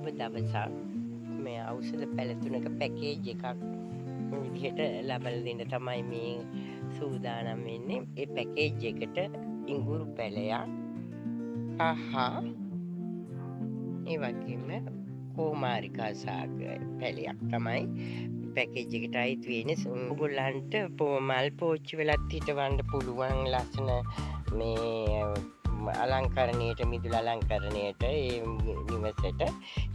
සුබ දවසක්. මේ ඖෂධ පැළතුනක පැකේජ් එකක් විදිහට ලබලා දෙන්න තමයි මේ සූදානම් වෙන්නේ. ඒ පැකේජ් එකට ඉඟුරු පැළයක්, කහ, ඒ වගේම කෝමාරිකා ශාක පැළයක් තමයි පැකේජ් එකට අයිති වෙන්නේ. ඔයගොල්ලන්ට මල් පෝච්චි වෙලත් හිටවන්න පුළුවන් ලස්සන මේ අලංකරණයට, මිදුල අලංකරණයට, ඒ නිවසට.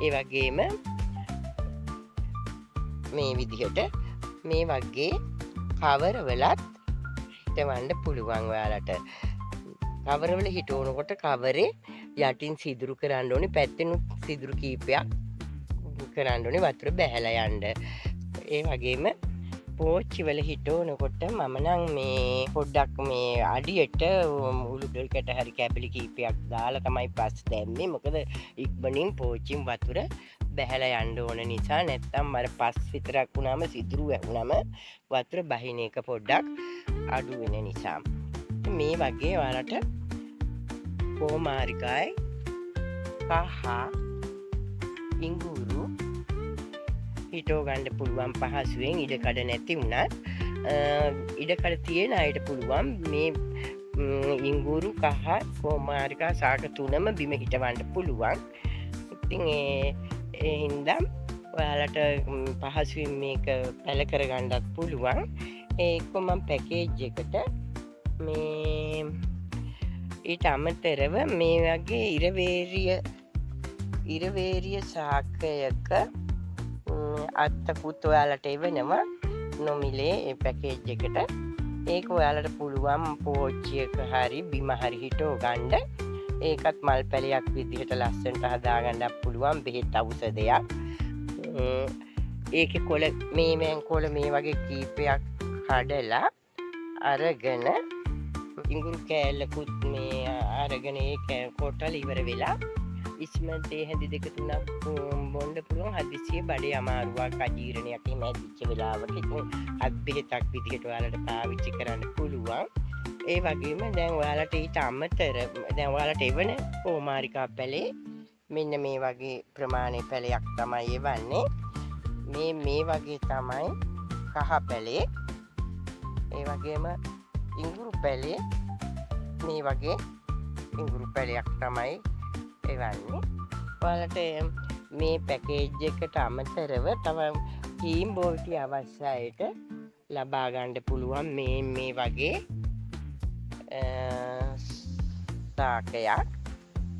ඒ වගේම මේ විදිහට මේ වගේ කවරවලත් හිටවන්න පුළුවන් ඔයාලට. කවරවල හිටවනකොට කවරේ යටින් සිදුරු කරන්න ඕනේ, පැත්තෙනුත් සිදුරු කීපයක් කරන්න ඕනේ වතුර බැහැලා යන්න. ඒ වගේම පෝච්චි වල හිටවනකොට මම නම් මේ පොඩ්ඩක් මේ අඩියට උළුගල්කට හරි කැබලි කීපයක් දාලා තමයි පස් දැම්මේ. මොකද ඉක්මනින් පෝච්චින් වතුර බැහැලා යන්න ඕන නිසා. නැත්තම් අර පස් විතරක් වුණාම, සිදුරු වැහුණාම වතුර බහින එක පොඩ්ඩක් අඩු වෙන නිසා. මේ වගේ ඔයාලට කෝමාරිකායි, කහ, ඉඟුරු හිටෝ ගන්න පුළුවන් පහසුවෙන්, ඉඩකඩ නැති වුණත්. ඉඩකඩ තියෙන අයට පුළුවන් මේ ඉඟුරු, කහ, කෝමාරිකා ශාක තුනම බිම හිටවන්න පුළුවන්. ඉතින් ඒ හින්දා ඔයාලට පහසුවෙන් මේක පැල කරගන්නත් පුළුවන්. ඒක මම පැකේජ් එකට මේ ඊට අමතරව මේ වගේ ඉරවේරිය ශාකයක අත්තකුත් ඔයාලට එවනවා නොමිලේ ඒ පැකේජ් එකට. ඒක ඔයාලට පුළුවන් පෝච්චියක හරි බිම හරි හිටෝ ගන්න. ඒකත් මල් පැලයක් විදිහට ලස්සනට හදාගන්නත් පුළුවන්, බෙහෙත් ඖෂධයක්. ඒකේ කොළ, මේ මෑන්කොළ මේ වගේ කීපයක් කඩලා අරගෙන, ඉඟුරු කෑල්ලකුත් මේ අරගෙන ඒක කොටලා ඉවර වෙලා ඉස්මන්තේ හැඳි දෙක තුනක් බොන්න පුළුවන්. හදිසියේ බඩේ අමාරුවක්, අජීර්ණයක් එහෙම ඇතිච්ච වෙලාවට ඉතින් අත් බෙහෙතක් විදිහට ඔයාලට පාවිච්චි කරන්න පුළුවන්. ඒ වගේම දැන් ඔයාලට ඊට අමතර දැන් ඔයාලට එවන කෝමාරිකා පැලේ මෙන්න මේ වගේ ප්‍රමාණයේ පැලයක් තමයි එවන්නේ. මේ වගේ තමයි කහ පැලේ. ඒ වගේම ඉඟුරු පැලේ මේ වගේ ඉඟුරු පැලයක් තමයි එවන්නේ. ඔයාලට මේ පැකේජ් එකට අමතරව තව කීම් බෝවිටි අවශ්‍ය අයට ලබා ගන්න පුළුවන් මේ වගේ ශාකයක්.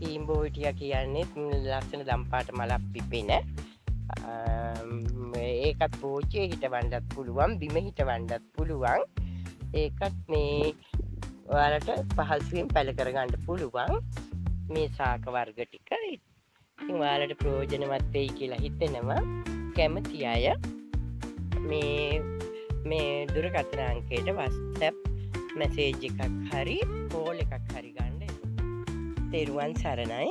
කීම් බෝවිටිය කියන්නේ ලස්සන දම්පාට මලක් පිපෙන. ඒකත් පෝච්චියේ හිටවන්නත් පුළුවන්, බිම හිටවන්නත් පුළුවන්. ඒකත් මේ ඔයාලට පහසුවෙන් පැල කරගන්න පුළුවන් මේ ශාක වර්ග ටික. ඉතින් ඔයාලට ප්‍රයෝජනවත් වෙයි කියලා හිතෙනවා. කැමති අය මේ දුරකථන අංකයට WhatsApp මැසේජ් එකක් හරි කෝල් එකක් හරි ගන්න. තෙරුවන් සරණයි.